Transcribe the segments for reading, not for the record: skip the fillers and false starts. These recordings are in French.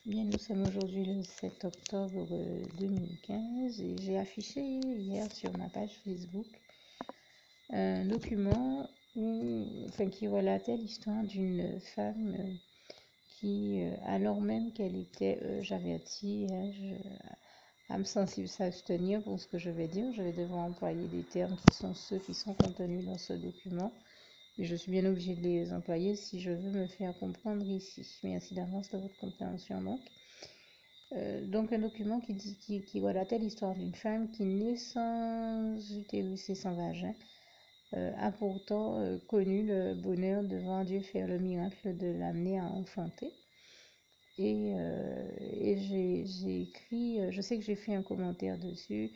Bien, nous sommes aujourd'hui le 7 octobre 2015 et j'ai affiché hier sur ma page Facebook un document qui relatait l'histoire d'une femme qui, alors même qu'elle était, j'avertis, âme sensible s'abstenir pour ce que je vais dire. Je vais devoir employer des termes qui sont ceux qui sont contenus dans ce document. Mais je suis bien obligée de les employer si je veux me faire comprendre ici. Merci d'avance de votre compréhension donc. Donc un document qui relatait l'histoire d'une femme qui naît sans utérus et sans vagin, a pourtant connu le bonheur de voir Dieu faire le miracle de l'amener à enfanter. Et j'ai écrit, je sais que j'ai fait un commentaire dessus,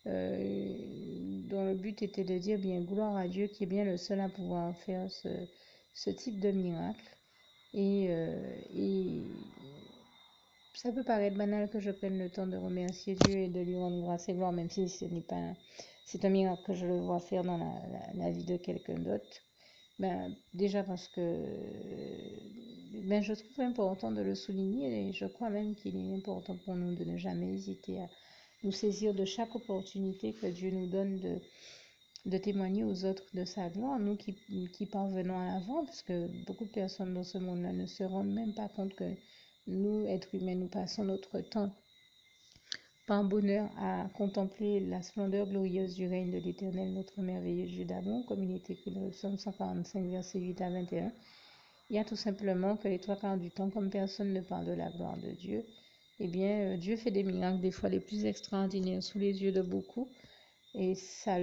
dont le but était de dire bien gloire à Dieu qui est bien le seul à pouvoir faire ce type de miracle. Et ça peut paraître banal que je prenne le temps de remercier Dieu et de lui rendre grâce et gloire, même si ce n'est pas, c'est un miracle que je le vois faire dans la vie de quelqu'un d'autre. Déjà parce que je trouve important de le souligner et je crois même qu'il est important pour nous de ne jamais hésiter à nous saisir de chaque opportunité que Dieu nous donne de témoigner aux autres de sa gloire, nous qui parvenons à l'avant, parce que beaucoup de personnes dans ce monde-là ne se rendent même pas compte que nous, êtres humains, nous passons notre temps par bonheur à contempler la splendeur glorieuse du règne de l'Éternel, notre merveilleux Dieu d'amour, comme il est écrit dans le psaume 145, versets 8 à 21. Il y a tout simplement que les trois quarts du temps, comme personne ne parle de la gloire de Dieu, eh bien, Dieu fait des miracles, des fois les plus extraordinaires, sous les yeux de beaucoup, et ça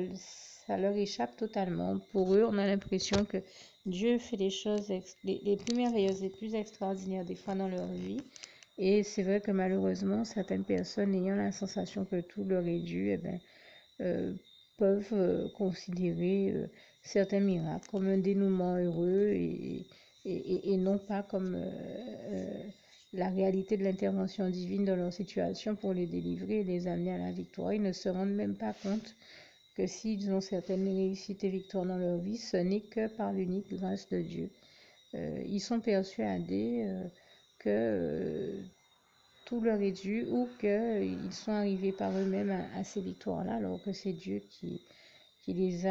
leur échappe totalement. Pour eux, on a l'impression que Dieu fait des choses les plus merveilleuses, les plus extraordinaires des fois dans leur vie. Et c'est vrai que malheureusement, certaines personnes ayant la sensation que tout leur est dû, peuvent considérer certains miracles comme un dénouement heureux et non pas comme la réalité de l'intervention divine dans leur situation pour les délivrer et les amener à la victoire. Ils ne se rendent même pas compte que s'ils ont certaines réussites et victoires dans leur vie, ce n'est que par l'unique grâce de Dieu. Ils sont persuadés que tout leur est dû ou qu'ils sont arrivés par eux-mêmes à ces victoires-là, alors que c'est Dieu qui les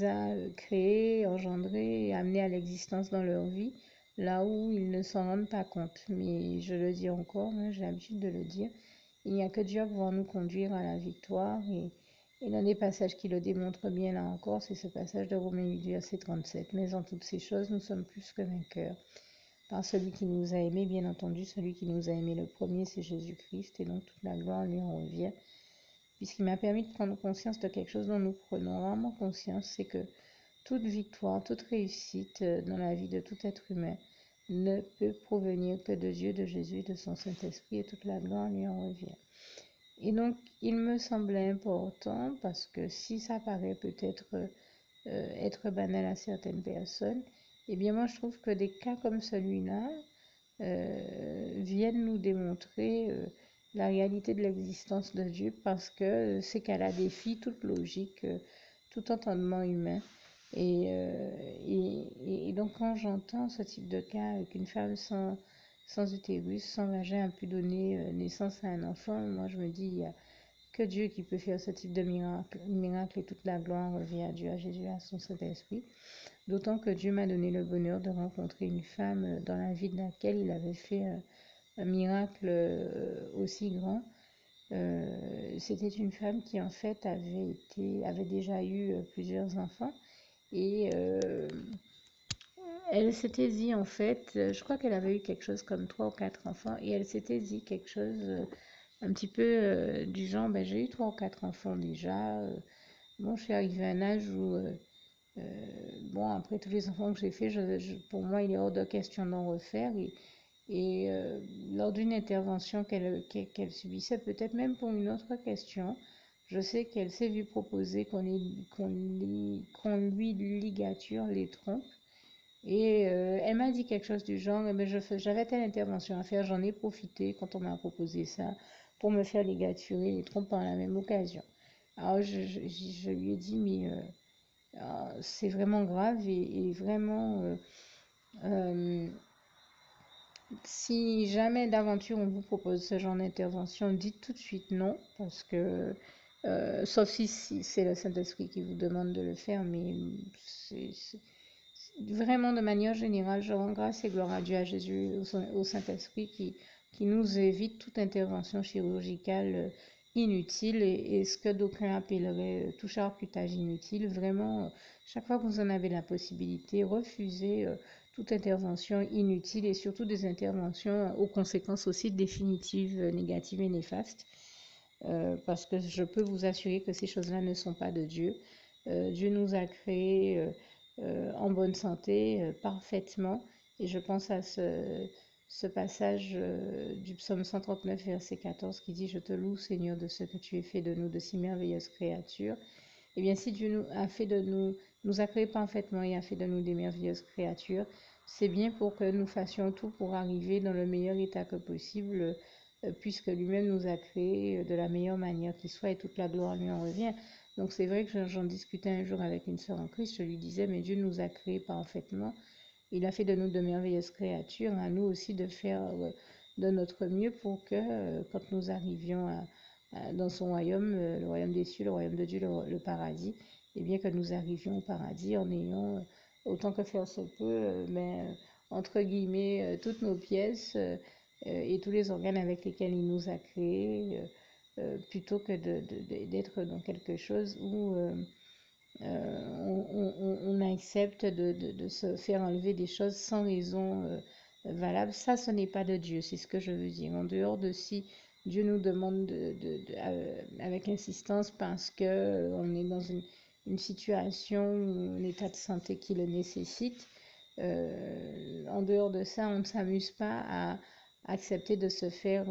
a créés, engendrés et amenés à l'existence dans leur vie, là où ils ne s'en rendent pas compte. Mais je le dis encore, j'ai l'habitude de le dire, il n'y a que Dieu pour nous conduire à la victoire. Et l'un des passages qui le démontre bien là encore, c'est ce passage de Romains 8, verset 37. Mais en toutes ces choses, nous sommes plus que vainqueurs. Par celui qui nous a aimés, bien entendu, celui qui nous a aimés le premier, c'est Jésus-Christ, et donc toute la gloire lui en revient. Puisqu'il m'a permis de prendre conscience de quelque chose dont nous prenons rarement conscience, c'est que toute victoire, toute réussite dans la vie de tout être humain ne peut provenir que de Dieu, de Jésus, de son Saint-Esprit, et toute la gloire lui en revient. Et donc, il me semblait important, parce que si ça paraît peut-être être banal à certaines personnes, eh bien moi je trouve que des cas comme celui-là viennent nous démontrer la réalité de l'existence de Dieu, parce que ces cas-là défient toute logique, tout entendement humain. Et donc quand j'entends ce type de cas, qu'une femme sans utérus, sans vagin a pu donner naissance à un enfant, moi je me dis, il y a que Dieu qui peut faire ce type de miracle et toute la gloire revient à Dieu, à Jésus, à son Saint-Esprit. D'autant que Dieu m'a donné le bonheur de rencontrer une femme dans la vie de laquelle il avait fait un miracle aussi grand. C'était une femme qui en fait avait déjà eu plusieurs enfants et elle s'était dit en fait, je crois qu'elle avait eu quelque chose comme 3 ou 4 enfants et elle s'était dit quelque chose un petit peu du genre, j'ai eu 3 ou 4 enfants déjà. Bon, je suis arrivée à un âge où après tous les enfants que j'ai fait, pour moi, il est hors de question d'en refaire. Et lors d'une intervention qu'elle subissait, peut-être même pour une autre question, je sais qu'elle s'est vue proposer qu'on lui ligature les trompes. Et elle m'a dit quelque chose du genre, j'avais telle intervention à faire, j'en ai profité quand on m'a proposé ça pour me faire ligaturer les trompes par la même occasion. Alors je lui ai dit, mais c'est vraiment grave et vraiment, si jamais d'aventure on vous propose ce genre d'intervention, dites tout de suite non, parce que, sauf si c'est le Saint-Esprit qui vous demande de le faire, mais c'est vraiment de manière générale, je rends grâce et gloire à Dieu, à Jésus, au Saint-Esprit qui nous évite toute intervention chirurgicale inutile et ce que d'aucuns appelleraient tout charcutage inutile. Vraiment, chaque fois que vous en avez la possibilité, refusez toute intervention inutile et surtout des interventions aux conséquences aussi définitives, négatives et néfastes. Parce que je peux vous assurer que ces choses-là ne sont pas de Dieu. Dieu nous a créés en bonne santé, parfaitement. Et je pense à ce passage du psaume 139, verset 14, qui dit « Je te loue, Seigneur, de ce que tu as fait de nous, de si merveilleuses créatures. » Eh bien, si Dieu nous a créés parfaitement et a fait de nous des merveilleuses créatures, c'est bien pour que nous fassions tout pour arriver dans le meilleur état que possible, puisque lui-même nous a créés de la meilleure manière qui soit et toute la gloire lui en revient. Donc c'est vrai que j'en discutais un jour avec une sœur en Christ, je lui disais, mais Dieu nous a créés parfaitement, il a fait de nous de merveilleuses créatures, à nous aussi de faire de notre mieux pour que quand nous arrivions dans son royaume, le royaume des cieux, le royaume de Dieu, le paradis, et bien que nous arrivions au paradis en ayant, autant que faire se peut, entre guillemets, toutes nos pièces et tous les organes avec lesquels il nous a créés, plutôt que d'être dans quelque chose où on accepte de se faire enlever des choses sans raison valable. Ça, ce n'est pas de Dieu, c'est ce que je veux dire. En dehors de si Dieu nous demande avec insistance parce que on est dans une situation, un état de santé qui le nécessite. En dehors de ça, on ne s'amuse pas à accepter de se faire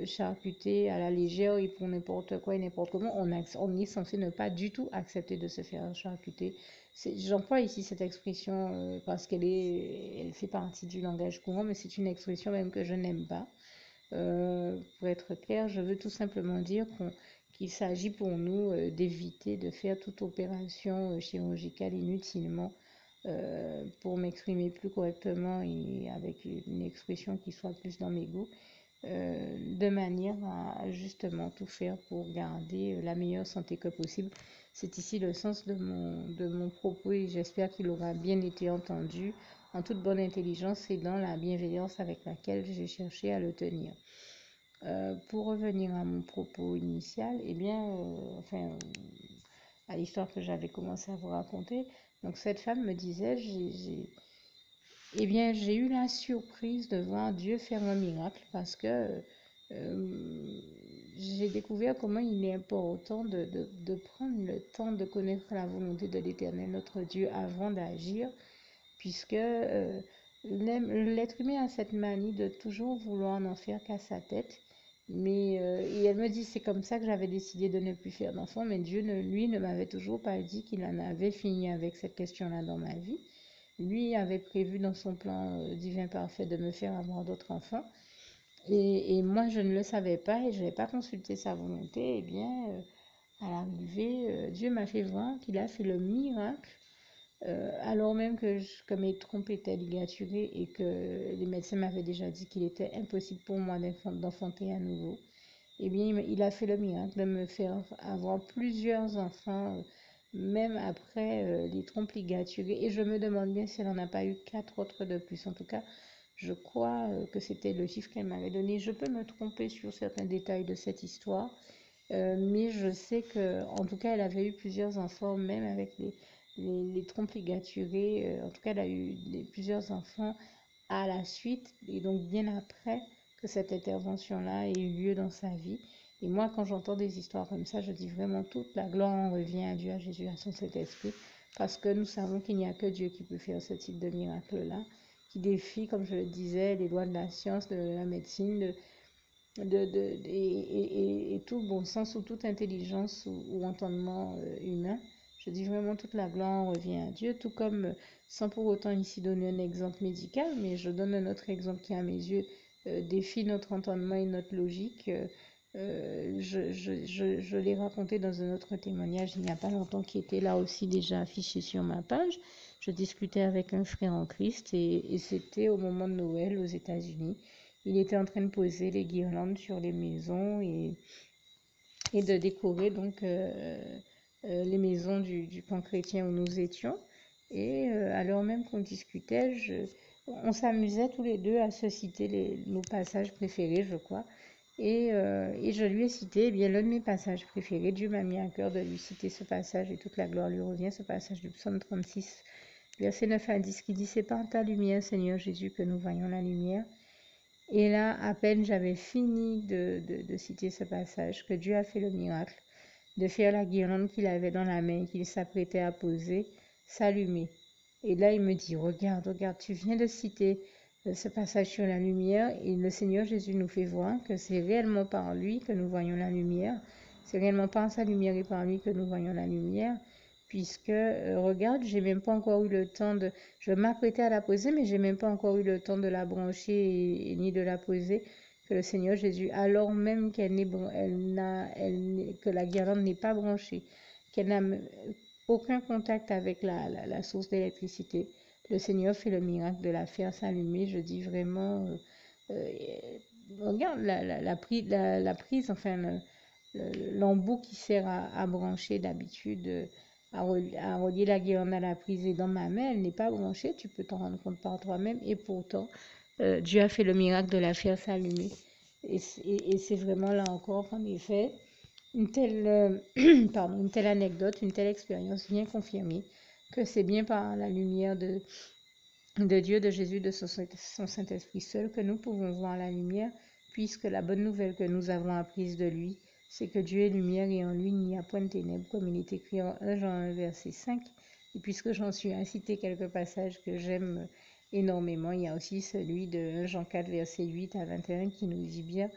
charcuter à la légère et pour n'importe quoi et n'importe comment. On est censé ne pas du tout accepter de se faire charcuter. J'emploie ici cette expression parce elle fait partie du langage courant, mais c'est une expression même que je n'aime pas. Pour être clair, je veux tout simplement dire qu'il s'agit pour nous d'éviter de faire toute opération chirurgicale inutilement, pour m'exprimer plus correctement et avec une expression qui soit plus dans mes goûts, de manière à justement tout faire pour garder la meilleure santé que possible. C'est ici le sens de mon propos et j'espère qu'il aura bien été entendu en toute bonne intelligence et dans la bienveillance avec laquelle j'ai cherché à le tenir. Pour revenir à mon propos initial, eh bien, à l'histoire que j'avais commencé à vous raconter, donc cette femme me disait, eh bien, j'ai eu la surprise de voir Dieu faire un miracle parce que j'ai découvert comment il est important de prendre le temps de connaître la volonté de l'Éternel, notre Dieu, avant d'agir, puisque l'être humain a cette manie de toujours vouloir n'en faire qu'à sa tête. Mais et elle me dit, c'est comme ça que j'avais décidé de ne plus faire d'enfants, mais Dieu, lui, ne m'avait toujours pas dit qu'il en avait fini avec cette question-là dans ma vie. Lui avait prévu dans son plan divin parfait de me faire avoir d'autres enfants. Et moi, je ne le savais pas et je n'avais pas consulté sa volonté. Eh bien, à l'arrivée, Dieu m'a fait voir qu'il a fait le miracle, alors même que mes trompes étaient ligaturées et que les médecins m'avaient déjà dit qu'il était impossible pour moi d'enfanter à nouveau. Eh bien, il a fait le miracle de me faire avoir plusieurs enfants, même après les trompes ligaturées. Et je me demande bien si elle n'en a pas eu 4 autres de plus. En tout cas, je crois que c'était le chiffre qu'elle m'avait donné. Je peux me tromper sur certains détails de cette histoire, mais je sais que, en tout cas, elle avait eu plusieurs enfants, même avec les trompes ligaturées. En tout cas, elle a eu plusieurs enfants à la suite, et donc bien après que cette intervention-là ait eu lieu dans sa vie. Et moi, quand j'entends des histoires comme ça, je dis vraiment toute la gloire en revient à Dieu, à Jésus, à son Saint-Esprit, parce que nous savons qu'il n'y a que Dieu qui peut faire ce type de miracle-là, qui défie, comme je le disais, les lois de la science, de la médecine, et tout bon sens ou toute intelligence ou entendement humain. Je dis vraiment toute la gloire en revient à Dieu, tout comme, sans pour autant ici donner un exemple médical, mais je donne un autre exemple qui, à mes yeux, défie notre entendement et notre logique. Je l'ai raconté dans un autre témoignage il n'y a pas longtemps qui était là aussi déjà affiché sur ma page. Je discutais avec un frère en Christ et c'était au moment de Noël aux États-Unis. Il était en train de poser les guirlandes sur les maisons et de décorer donc les maisons du camp chrétien où nous étions. Et alors même qu'on discutait, on s'amusait tous les deux à se citer nos passages préférés, je crois. Et je lui ai cité bien l'un de mes passages préférés. Dieu m'a mis à cœur de lui citer ce passage et toute la gloire lui revient, ce passage du psaume 36, verset 9 à 10, qui dit « C'est par ta lumière, Seigneur Jésus, que nous voyons la lumière ». Et là, à peine j'avais fini de citer ce passage, que Dieu a fait le miracle de faire la guirlande qu'il avait dans la main et qu'il s'apprêtait à poser, s'allumer. Et là, il me dit, regarde, regarde, tu viens de citer ce passage sur la lumière et le Seigneur Jésus nous fait voir que c'est réellement par lui que nous voyons la lumière. C'est réellement par sa lumière et par lui que nous voyons la lumière. Puisque, regarde, j'ai même pas encore eu le temps de... Je m'apprêtais à la poser, mais j'ai même pas encore eu le temps de la brancher ni de la poser. Que le Seigneur Jésus, alors même que la guirlande n'est pas branchée, qu'elle n'a aucun contact avec la source d'électricité, le Seigneur fait le miracle de la faire s'allumer. Je dis vraiment, euh, regarde la prise, enfin l'embout qui sert à brancher d'habitude, à relier la guirlande à la prise et dans ma main, elle n'est pas branchée, tu peux t'en rendre compte par toi-même et pourtant, Dieu a fait le miracle de la faire s'allumer. Et c'est vraiment là encore, en effet, une telle, une telle anecdote, une telle expérience vient confirmer que c'est bien par la lumière de Dieu, de Jésus, de son Saint-Esprit seul que nous pouvons voir la lumière, puisque la bonne nouvelle que nous avons apprise de lui, c'est que Dieu est lumière et en lui il n'y a point de ténèbres, comme il est écrit en 1 Jean 1, verset 5. Et puisque j'en suis à citer quelques passages que j'aime énormément, il y a aussi celui de 1 Jean 4, verset 8 à 21 qui nous dit bien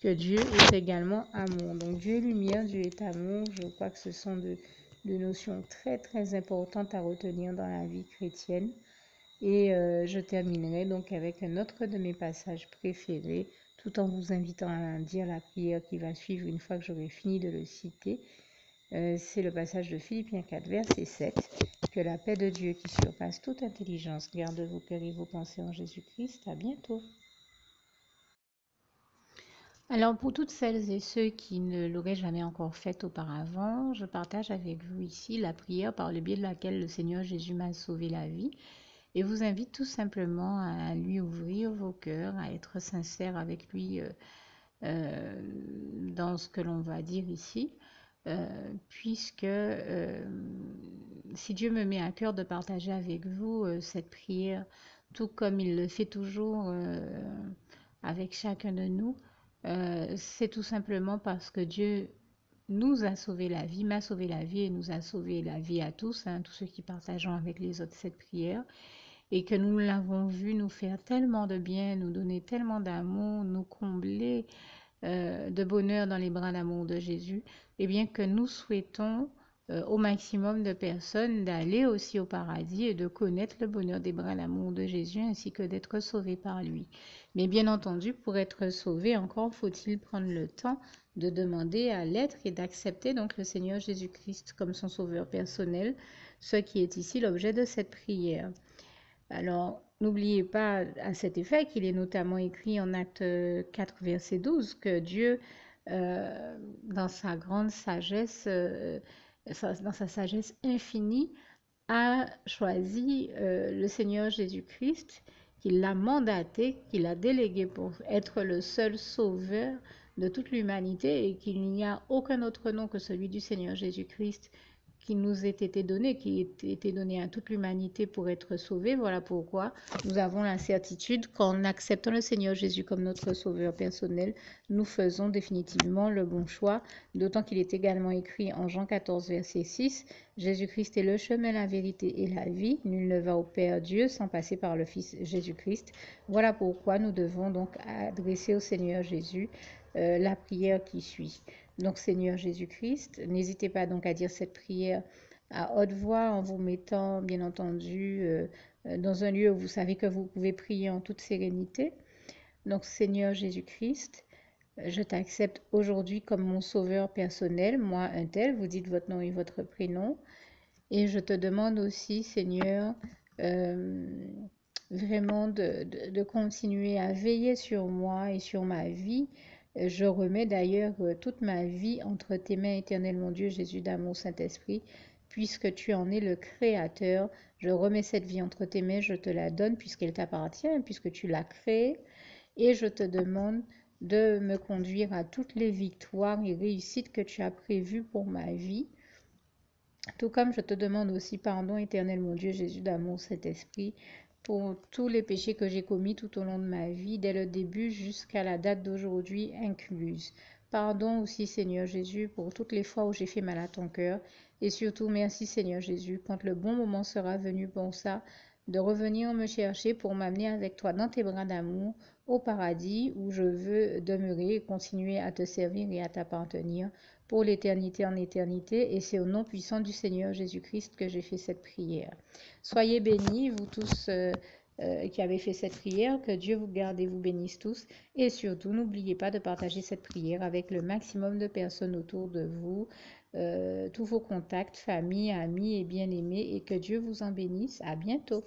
que Dieu est également amour. Donc Dieu est lumière, Dieu est amour. Je crois que ce sont de notions très très importantes à retenir dans la vie chrétienne. Et je terminerai donc avec un autre de mes passages préférés, tout en vous invitant à dire la prière qui va suivre une fois que j'aurai fini de le citer. C'est le passage de Philippiens 4, verset 7. Que la paix de Dieu qui surpasse toute intelligence garde vos cœurs et vos pensées en Jésus-Christ. À bientôt. Alors pour toutes celles et ceux qui ne l'auraient jamais encore fait auparavant, je partage avec vous ici la prière par le biais de laquelle le Seigneur Jésus m'a sauvé la vie et vous invite tout simplement à lui ouvrir vos cœurs, à être sincère avec lui dans ce que l'on va dire ici, puisque si Dieu me met à cœur de partager avec vous cette prière, tout comme il le fait toujours avec chacun de nous, c'est tout simplement parce que Dieu nous a sauvé la vie, m'a sauvé la vie et nous a sauvé la vie à tous, tous ceux qui partageons avec les autres cette prière, et que nous l'avons vu nous faire tellement de bien, nous donner tellement d'amour, nous combler de bonheur dans les bras d'amour de Jésus, et bien que nous souhaitons au maximum de personnes d'aller aussi au paradis et de connaître le bonheur des bras d'amour de Jésus ainsi que d'être sauvés par lui. Mais bien entendu, pour être sauvé, encore faut-il prendre le temps de demander à l'être et d'accepter donc le Seigneur Jésus-Christ comme son sauveur personnel, ce qui est ici l'objet de cette prière. Alors, n'oubliez pas à cet effet qu'il est notamment écrit en Acte 4, verset 12, que Dieu, dans sa grande sagesse, dans sa sagesse infinie, a choisi le Seigneur Jésus-Christ, qu'il l'a mandaté, qu'il a délégué pour être le seul sauveur de toute l'humanité et qu'il n'y a aucun autre nom que celui du Seigneur Jésus-Christ qui nous ait été donné, qui ait été donné à toute l'humanité pour être sauvé. Voilà pourquoi nous avons la certitude qu'en acceptant le Seigneur Jésus comme notre sauveur personnel, nous faisons définitivement le bon choix, d'autant qu'il est également écrit en Jean 14, verset 6, Jésus-Christ est le chemin, la vérité et la vie. Nul ne va au Père Dieu sans passer par le Fils Jésus-Christ. Voilà pourquoi nous devons donc adresser au Seigneur Jésus la prière qui suit. Donc Seigneur Jésus-Christ, n'hésitez pas donc à dire cette prière à haute voix en vous mettant bien entendu dans un lieu où vous savez que vous pouvez prier en toute sérénité. Donc Seigneur Jésus-Christ, Je t'accepte aujourd'hui comme mon sauveur personnel, moi, un tel. Vous dites votre nom et votre prénom. Et je te demande aussi, Seigneur, euh, vraiment de continuer à veiller sur moi et sur ma vie. Je remets d'ailleurs toute ma vie entre tes mains, éternel mon Dieu, Jésus d'amour, Saint-Esprit, puisque tu en es le Créateur. Je remets cette vie entre tes mains, je te la donne puisqu'elle t'appartient, puisque tu l'as créée. Et je te demande de me conduire à toutes les victoires et réussites que tu as prévues pour ma vie. Tout comme je te demande aussi pardon, éternel mon Dieu, Jésus d'amour, cet esprit, pour tous les péchés que j'ai commis tout au long de ma vie, dès le début jusqu'à la date d'aujourd'hui incluse. Pardon aussi, Seigneur Jésus, pour toutes les fois où j'ai fait mal à ton cœur. Et surtout, merci, Seigneur Jésus, quand le bon moment sera venu pour ça, de revenir me chercher pour m'amener avec toi dans tes bras d'amour au paradis où je veux demeurer et continuer à te servir et à t'appartenir pour l'éternité en éternité. Et c'est au nom puissant du Seigneur Jésus-Christ que j'ai fait cette prière. Soyez bénis, vous tous qui avez fait cette prière. Que Dieu vous garde et vous bénisse tous. Et surtout, n'oubliez pas de partager cette prière avec le maximum de personnes autour de vous, tous vos contacts, famille, amis et bien-aimés. Et que Dieu vous en bénisse. À bientôt.